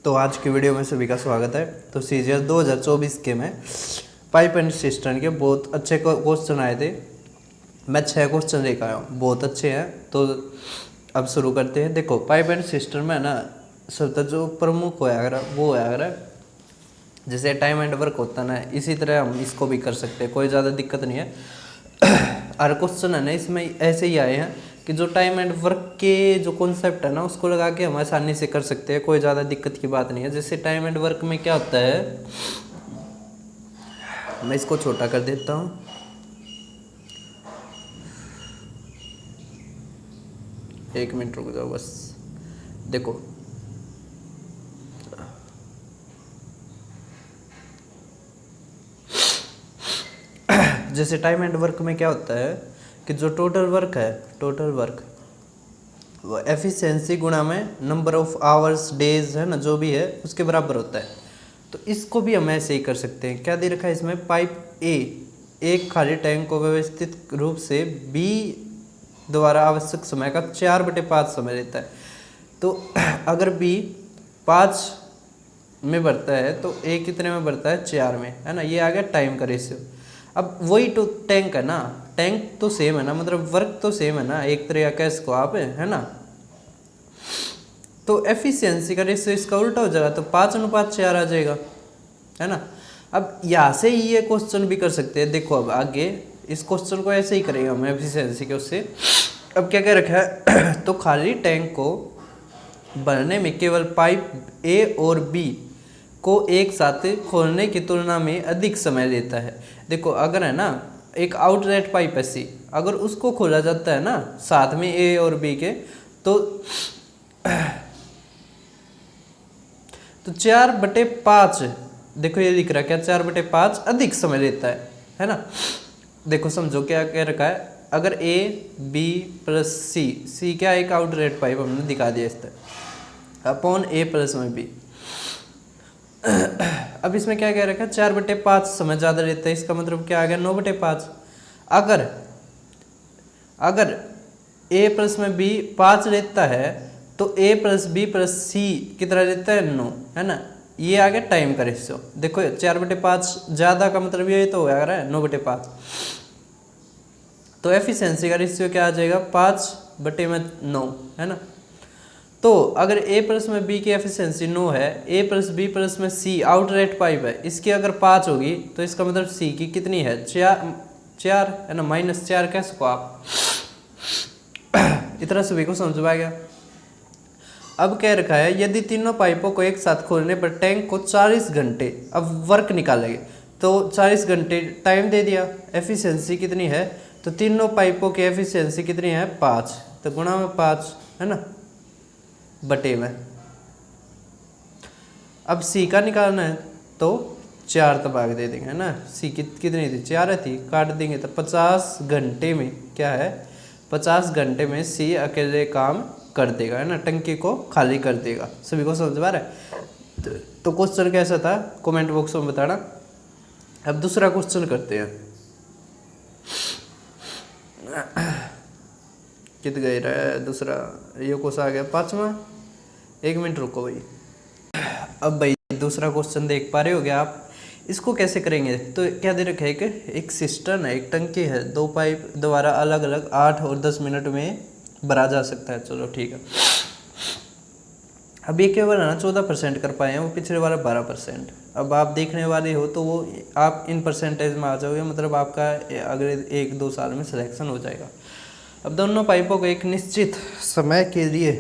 तो आज की वीडियो में सभी का स्वागत है। तो सीजीएस 2024 के में पाइप एंड सिस्टम के बहुत अच्छे क्वेश्चन आए थे। मैं 6 क्वेश्चन लेकर आया हूँ, बहुत अच्छे हैं। तो अब शुरू करते हैं। देखो, पाइप एंड सिस्टम में ना सबसे जो प्रमुख होया अगर वो होया अगर जैसे टाइम एंड वर्क होता है ना, इसी तरह हम इसको भी कर सकते हैं, कोई ज़्यादा दिक्कत नहीं है। हर क्वेश्चन है ना इसमें ऐसे ही आए हैं कि जो टाइम एंड वर्क के जो कॉन्सेप्ट है ना उसको लगा के हम आसानी से कर सकते हैं, कोई ज़्यादा दिक्कत की बात नहीं है। जैसे टाइम एंड वर्क में क्या होता है, मैं इसको छोटा कर देता हूँ। एक मिनट रुक जाओ बस। देखो, जैसे टाइम एंड वर्क में क्या होता है कि जो टोटल वर्क है, टोटल वर्क वो एफिशिएंसी गुणा में नंबर ऑफ आवर्स डेज है ना, जो भी है उसके बराबर होता है। तो इसको भी हम ऐसे ही कर सकते हैं। क्या दे रखा है इसमें, पाइप ए एक खाली टैंक को व्यवस्थित रूप से बी द्वारा आवश्यक समय का 4/5 समय लेता है। तो अगर बी 5 में बढ़ता है तो ए कितने में बढ़ता है, 4 में, है ना। ये आ गया टाइम का रेशियो। अब वही तो टैंक है ना, टैंक तो सेम है ना, मतलब वर्क तो सेम है ना, एक तरह का इसको आप, है ना। तो एफिशिएंसी का रेशियो इसका उल्टा हो जाएगा, तो 5:4 आ जाएगा, है ना। अब यहाँ से ही ये क्वेश्चन भी कर सकते हैं। देखो, अब आगे इस क्वेश्चन को ऐसे ही करेंगे हम एफिशिएंसी के उससे। अब क्या क्या रखा है तो खाली टैंक को भरने में केवल पाइप ए और बी को एक साथ खोलने की तुलना में अधिक समय लेता है। देखो, अगर है ना एक आउटलेट पाइप है सी, अगर उसको खोला जाता है ना साथ में ए और बी के, तो 4/5, देखो ये लिख रहा है क्या, 4/5 अधिक समय लेता है ना। देखो समझो क्या कह रखा है, अगर ए बी प्लस सी, सी क्या एक आउटलेट पाइप हमने दिखा दिया इस तरह, अपॉन ए प्लस में बी। अब इसमें क्या कह रखा है, 4/5 समय ज़्यादा लेता है, इसका मतलब क्या आ गया, 9/5। अगर ए प्लस में बी 5 लेता है तो ए प्लस बी प्लस सी कितना लेता है, 9, है ना। ये आ गया टाइम का रेशियो। देखो 4/5 ज़्यादा का मतलब ये तो होगा है 9/5। तो एफिशिएंसी का रेशियो क्या आ जाएगा, 5/9, है ना। तो अगर ए प्लस में बी की एफिशिएंसी 9 है, ए प्लस बी प्लस में सी आउटलेट पाइप है, इसकी अगर 5 होगी तो इसका मतलब सी की कितनी है, 4, है ना, -4 कह सको आप। इतना सभी को समझ में आ गया। अब कह रखा है यदि तीनों पाइपों को एक साथ खोलने पर टैंक को 40 घंटे, अब वर्क निकालेंगे तो 40 घंटे टाइम दे दिया, एफिशिएंसी कितनी है, तो तीनों पाइपों की एफिशिएंसी कितनी है, 5, तो गुणा में 5, है ना, बटे में। अब सी का निकालना है तो 4 तबाग दे देंगे, है ना। सी कितनी थी, 4 थी, काट देंगे तो 50 घंटे में क्या है, 50 घंटे में सी अकेले काम कर देगा, है ना, टंकी को खाली कर देगा। सभी को समझ में आ रहा है। तो क्वेश्चन कैसा था कमेंट बॉक्स में बताना। अब दूसरा क्वेश्चन करते हैं। कित गए रहा दूसरा, ये क्वेश्चन आ गया 5वां। 1 मिनट रुको भाई। अब भाई दूसरा क्वेश्चन देख पा रहे हो क्या आप, इसको कैसे करेंगे। तो क्या दे रखा है कि एक सिस्टम है, एक टंकी है, 2 पाइप द्वारा अलग अलग 8 और 10 मिनट में भरा जा सकता है। चलो ठीक है। अब ये केवल है ना 14% कर पाए हैं, वो पिछले वाला 12%। अब आप देखने वाले हो तो वो आप इन परसेंटेज में आ जाओगे, मतलब आपका अगले 1-2 साल में सिलेक्शन हो जाएगा। अब दोनों पाइपों को एक निश्चित समय के लिए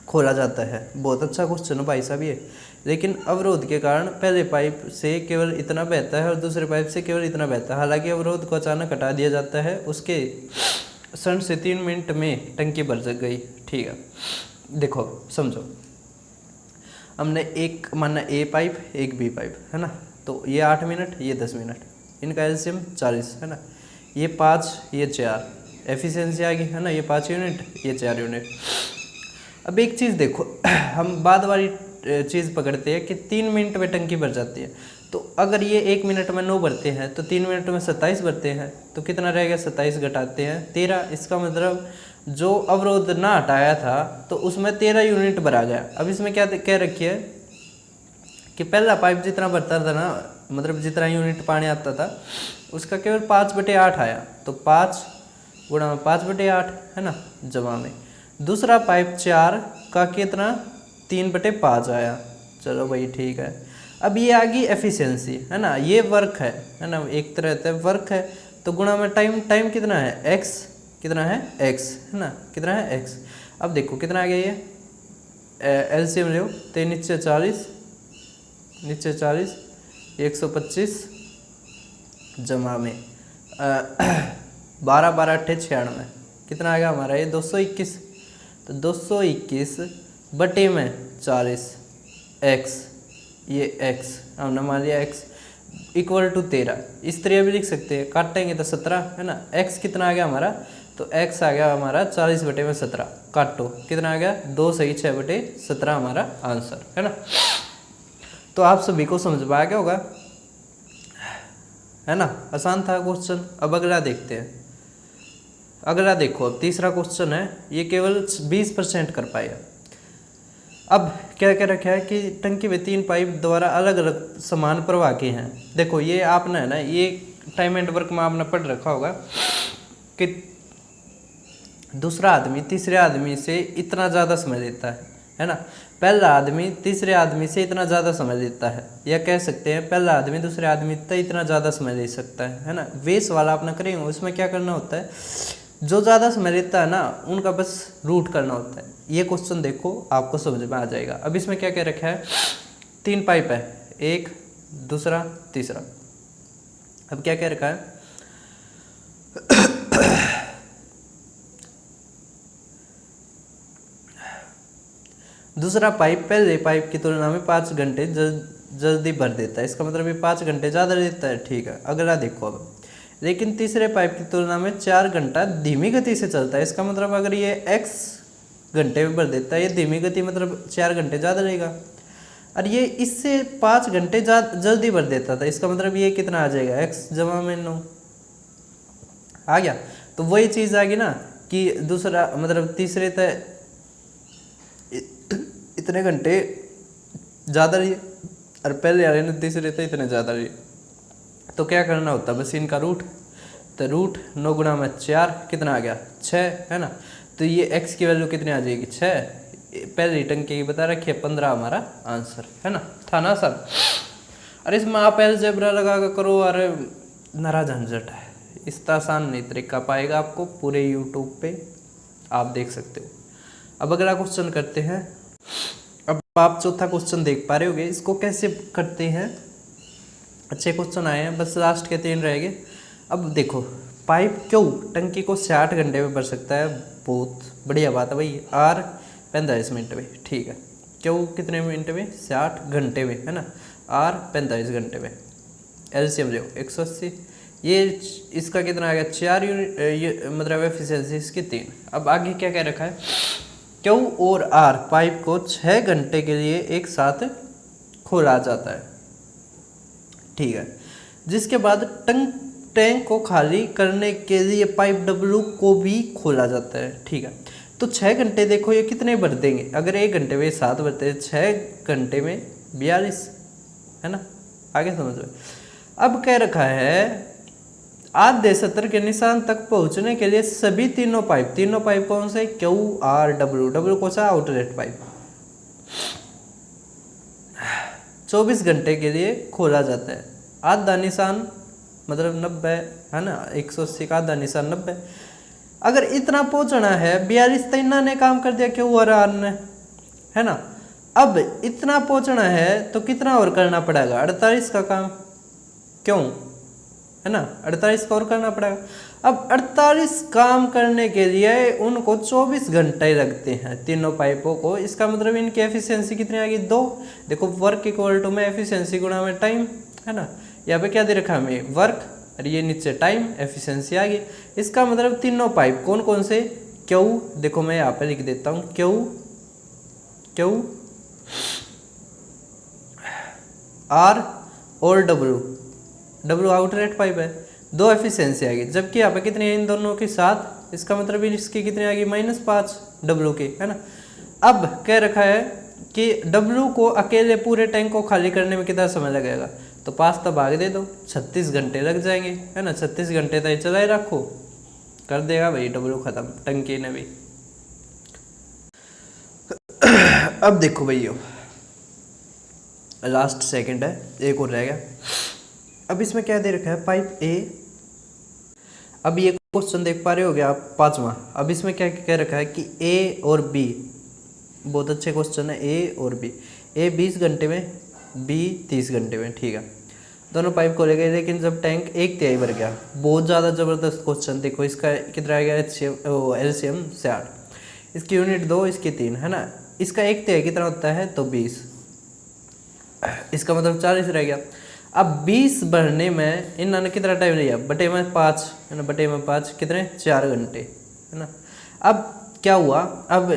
खोला जाता है। बहुत अच्छा क्वेश्चन भाई साहब ये। लेकिन अवरोध के कारण पहले पाइप से केवल इतना बहता है और दूसरे पाइप से केवल इतना बहता है। हालांकि अवरोध को अचानक हटा दिया जाता है, उसके क्षण से 3 मिनट में टंकी भर गई। ठीक है, देखो समझो, हमने एक माना ए पाइप, एक बी पाइप, है ना। तो ये 8 मिनट, ये 10 मिनट, इनका एलसीएम 40, है ना। ये 5, ये 4, एफिशिएंसी आ गई, है ना। ये 5 यूनिट, ये 4 यूनिट। अब एक चीज़ देखो, हम बाद वाली चीज़ पकड़ते हैं कि 3 मिनट में टंकी भर जाती है। तो अगर ये 1 मिनट में 9 भरते हैं तो 3 मिनट में 27 भरते हैं, तो कितना रहेगा, 27 घटाते हैं 13। इसका मतलब जो अवरोध ना हटाया था तो उसमें 13 यूनिट भरा गया। अब इसमें क्या कह रखी है कि पहला पाइप जितना भरता था ना, मतलब जितना यूनिट पानी आता था उसका केवल 5/8 आया, तो 5 गुणा में 5/8 है ना जमा में। दूसरा पाइप 4 का कितना 3/5 आया। चलो भाई ठीक है। अब ये आ गई एफिशिएंसी है ना, ये वर्क है ना, एक तरह से वर्क है। तो गुणा में टाइम, टाइम कितना है एक्स, कितना है एक्स है ना, कितना है एक्स। अब देखो कितना आ गया ये एलसीएम लो, 3 नीचे 40, नीचे 40 125 जमा में 12 12 8 96, कितना आ गया हमारा ये 221। तो 221 बटे में 40 एक्स, ये एक्स हमने मान लिया एक्स इक्वल टू 13। इस तरह भी लिख सकते हैं, काटेंगे तो 17 है ना। एक्स कितना आ गया हमारा, तो एक्स आ गया हमारा 40/17, काटो कितना आ गया 2 सही 6/17 हमारा आंसर है ना। तो आप सभी को समझ में आ गया होगा है ना, आसान था क्वेश्चन। अब अगला देखते हैं। अगला देखो, अब तीसरा क्वेश्चन है, ये केवल 20% कर पाएगा। अब क्या क्या रखा है कि टंकी में 3 पाइप द्वारा अलग अलग समान प्रवाह के हैं। देखो ये आपने है ना, ये टाइम एंड वर्क में आपने पढ़ रखा होगा कि दूसरा आदमी तीसरे आदमी से इतना ज़्यादा समय लेता है ना। पहला आदमी तीसरे आदमी से इतना ज़्यादा समय लेता है, या कह सकते हैं पहला आदमी दूसरे आदमी तक इतना ज़्यादा समय ले सकता है ना। वेस वाला अपना करेंगे, उसमें क्या करना होता है, जो ज़्यादा समय लेता है ना उनका बस रूट करना होता है। ये क्वेश्चन देखो आपको समझ में आ जाएगा। अब इसमें क्या क्या रखा है, 3 पाइप है, एक दूसरा तीसरा। अब क्या क्या रखा है, दूसरा पाइप पहले पाइप की तुलना में 5 घंटे जल्दी भर देता है, इसका मतलब ये 5 घंटे ज़्यादा लेता है, ठीक है। अगला देखो अब, लेकिन तीसरे पाइप की तुलना में 4 घंटा धीमी गति से चलता है, इसका मतलब अगर ये x घंटे में भर देता है, ये धीमी गति मतलब 4 घंटे ज़्यादा रहेगा। और ये इससे 5 घंटे जल्दी भर देता था, इसका मतलब ये कितना आ जाएगा x जमा में 9 आ गया। तो वही चीज़ आ गई ना कि दूसरा मतलब तीसरे तक इतने घंटे ज़्यादा रही और पहले वाले ने तीसरे तक इतने ज़्यादा रही। तो क्या करना होता है, बस इनका रूट, तो रूट 9 गुणा में 4 कितना आ गया 6 है ना। तो ये x की वैल्यू कितनी आ जाएगी 6, पहली टंकी की बता रखी है 15 हमारा आंसर है ना। था ना सर। अरे इसमें आप अलजेब्रा लगा कर करो, अरे नारा झंझट है, इसका आसान नहीं तरीका पाएगा आपको पूरे यूट्यूब पे आप देख सकते हो। अब अगला क्वेश्चन करते हैं। अब आप चौथा क्वेश्चन देख पा रहे होगे, इसको कैसे करते हैं। अच्छे क्वेश्चन आए हैं, बस लास्ट के 3 रहेंगे। अब देखो पाइप क्यों टंकी को 60 घंटे में भर सकता है, बहुत बढ़िया बात है भाई। आर 45 मिनट में, ठीक है। क्यों कितने मिनट में, 60 घंटे में है ना। आर 45 घंटे में, एलसीएम लो 180, ये इसका कितना आ गया 4 यूनिट, मतलब एफिशिएंसी इसकी 3। अब आगे क्या क्या रखा है, क्यू और आर पाइप को 6 घंटे के लिए एक साथ खोला जाता है, ठीक है। जिसके बाद टैंक को खाली करने के लिए पाइप डब्ल्यू को भी खोला जाता है, ठीक है। तो 6 घंटे देखो ये कितने भर देंगे, अगर 1 घंटे में 7 भरते हैं, 6 घंटे में 42 है ना। आगे समझ लो। अब कह रखा है आधे सत्र के निशान तक पहुंचने के लिए सभी तीनों पाइप कौन से, क्यू आर डब्ल्यू, डब्ल्यू कौन सा आउटलेट पाइप, 24 घंटे के लिए खोला जाता है। आधा निशान मतलब 90 है ना, 180 का आधा निशान 90। अगर इतना पहुंचना है 42 तो इन्होंने ने काम कर दिया क्यू और आर ने है ना। अब इतना पहुंचना है तो कितना और करना पड़ेगा, 48 का काम, क्यों है ना, 48 का और करना पड़ेगा। अब 48 काम करने के लिए उनको 24 घंटे लगते हैं तीनों पाइपों को, इसका मतलब इनकी एफिशिएंसी कितनी आ गई 2। देखो वर्क इक्वल टू में एफिशिएंसी गुणा में टाइम है ना। यहाँ पे क्या दे रखा है हमें वर्क, और ये नीचे टाइम, एफिशिएंसी आ गई। इसका मतलब तीनों पाइप कौन कौन से, क्यू, देखो मैं यहाँ पे लिख देता हूँ क्यू आर और डब्ल्यू आउटलेट पाइप है, 2 एफिशिएंसी आ गई। जबकि यहाँ पे कितनी है इन दोनों की 7, इसका मतलब इसकी कितनी आ गई -5 W की, है ना। अब कह रखा है कि W को अकेले पूरे टैंक को खाली करने में कितना समय लगेगा, तो 5 तो भाग दे दो, 36 घंटे लग जाएंगे, है ना। 36 घंटे तक चलाए रखो, कर देगा भाई W खत्म टंकी ने भी। अब देखो भैया लास्ट सेकंड है, एक और रह गया। अब इसमें क्या दे रखा है, पाइप ए। अब ये क्वेश्चन देख पा रहे हो गया आप, 5वां। अब इसमें क्या कह रखा है कि ए और बी, बहुत अच्छे क्वेश्चन है, ए और बी। ए 20 घंटे में, बी 30 घंटे में, ठीक है। दोनों पाइप खोले गए, लेकिन जब टैंक 1/3 भर गया, बहुत ज़्यादा ज़बरदस्त क्वेश्चन। देखो इसका कितना आ गया, LCM 60, इसकी यूनिट 2, इसकी 3, है ना। इसका 1/3 कितना होता है, तो 20, इसका मतलब 40 रह गया। अब 20 भरने में इन्होंने कितना टाइम लिया, बटे में 5, है ना, बटे में 5 कितने, 4 घंटे, है ना। अब क्या हुआ, अब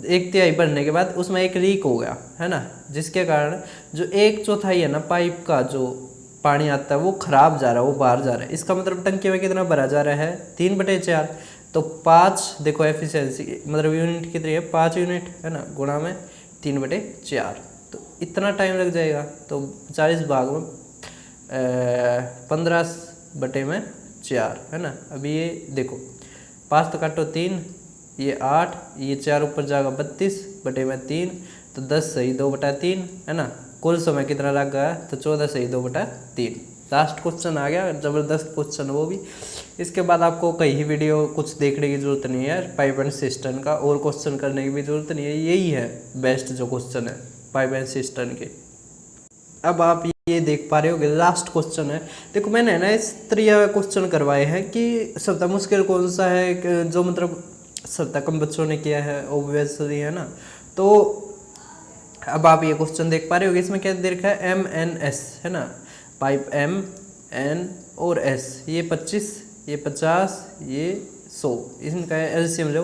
1/3 भरने के बाद उसमें एक लीक हो गया, है ना, जिसके कारण जो 1/4 है ना पाइप का जो पानी आता है वो खराब जा रहा है, वो बाहर जा रहा है। इसका मतलब टंकी में कितना भरा जा रहा है, 3/4। तो 5, देखो एफिशिएंसी मतलब यूनिट कितनी है, 5 यूनिट, है ना, गुणा में 3/4, तो इतना टाइम लग जाएगा। तो 40 भाग में 15/4, है ना। अभी ये देखो 5 तो काटो 3, ये 8, ये 4 ऊपर जाएगा 32/3, तो 10 सही 2/3, है ना। कुल समय कितना लग गया, तो 14 सही 2/3। लास्ट क्वेश्चन आ गया, ज़बरदस्त क्वेश्चन वो भी। इसके बाद आपको कहीं वीडियो कुछ देखने की जरूरत नहीं है पाइप एंड सिस्टम का, और क्वेश्चन करने की भी जरूरत नहीं है, यही है बेस्ट जो क्वेश्चन है पाइप एंड सिस्टम के। अब आप ये देख पा रहे हो लास्ट क्वेश्चन है। देखो मैंने ना इस तरह क्वेश्चन करवाए हैं कि सबसे मुश्किल कौन सा है, जो मतलब सबसे कम बच्चों ने किया है, ऑब्वियसली, है ना। तो अब आप ये क्वेश्चन देख पा रहे हो, इसमें क्या दे रखा है, MNS, है ना, पाइप MN और S, ये 25, ये 50, ये 100, इनका LCM लो,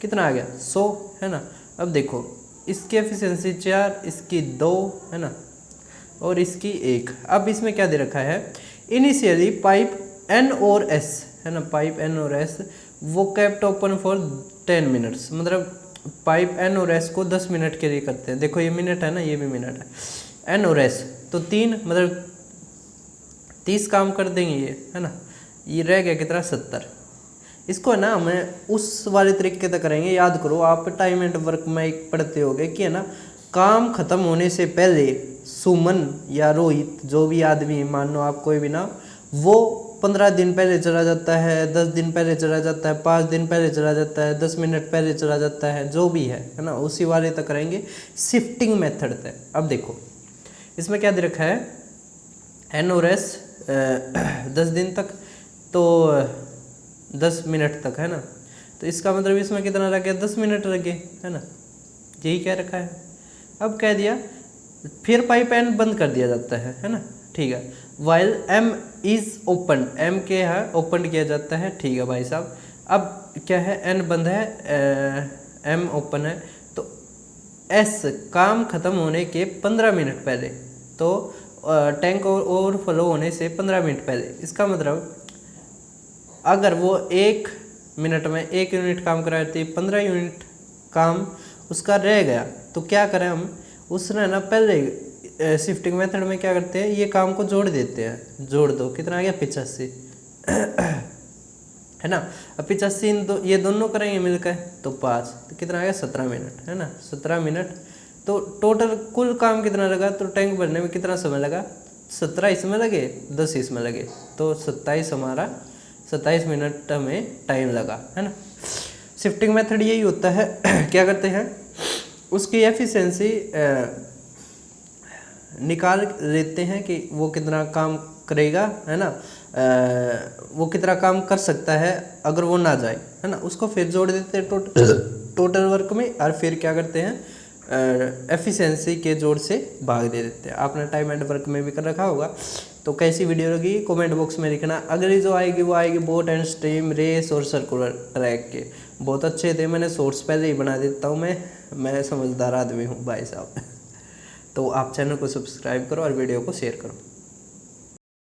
कितना आ गया, 100, है ना। अब देखो इसकी एफिशिएंसी 4, इसकी 2, है ना, और इसकी 1। अब इसमें क्या दे रखा है, इनिशियली पाइप N और S, है ना, पाइप N और S वो केप्ट ओपन फॉर 10 मिनट्स, मतलब पाइप N और S को 10 मिनट के लिए करते हैं। देखो ये मिनट है ना, ये भी मिनट है, N और S तो 3, मतलब 30 काम कर देंगे ये, है ना। ये रह गया कितना, 70। इसको है ना हमें उस वाले तरीके से करेंगे, याद करो आप टाइम एंड वर्क में एक पढ़ते होगे कि है ना, काम खत्म होने से पहले सुमन या रोहित, जो भी आदमी, मान लो आप कोई भी ना, वो 15 दिन पहले चला जाता है, 10 दिन पहले चला जाता है, 5 दिन पहले चला जाता है, 10 मिनट पहले चला जाता है, जो भी है ना, उसी वाले तक करेंगे शिफ्टिंग मेथड से। अब देखो इसमें क्या दे रखा है, N और S 10 दिन तक, तो 10 मिनट तक, है ना। तो इसका मतलब इसमें कितना लगे, 10 मिनट लगे, है ना, यही क्या रखा है। अब कह दिया फिर पाइप N बंद कर दिया जाता है ना, ठीक है। While M is open, M के है ओपन किया जाता है, ठीक है भाई साहब। अब क्या है, N बंद है, M ओपन है, तो S काम खत्म होने के 15 मिनट पहले, तो टैंक ओवरफ्लो होने से 15 मिनट पहले। इसका मतलब अगर वो 1 मिनट में 1 यूनिट काम कराए थे, 15 यूनिट काम उसका रह गया, तो क्या करें हम, उसने ना पहले शिफ्टिंग मेथड में क्या करते हैं, ये काम को जोड़ देते हैं, जोड़ दो, कितना आ गया 85 है ना। अब 85 ये दोनों करेंगे मिलकर तो 5, तो कितना आ गया 17 मिनट, है ना, 17 मिनट। तो टोटल कुल काम कितना लगा, तो टैंक भरने में कितना समय लगा, 17 इसमें लगे, 10 इसमें लगे, तो 27 मिनट में टाइम लगा, है ना। शिफ्टिंग मेथड यही होता है क्या करते हैं, उसकी एफिशिएंसी निकाल लेते हैं कि वो कितना काम करेगा, है ना, वो कितना काम कर सकता है अगर वो ना जाए, है ना। उसको फिर जोड़ देते हैं टोटल वर्क में, और फिर क्या करते हैं, एफिशिएंसी के जोड़ से भाग दे देते हैं। आपने टाइम एंड वर्क में भी कर रखा होगा। तो कैसी वीडियो लगी कमेंट बॉक्स में लिखना। अगली जो आएगी वो आएगी बोट एंड स्ट्रीम, रेस और सर्कुलर ट्रैक के, बहुत अच्छे थे, मैंने शॉर्ट्स पहले ही बना देता हूँ, मैं समझदार आदमी हूँ भाई साहब तो आप चैनल को सब्सक्राइब करो और वीडियो को शेयर करो।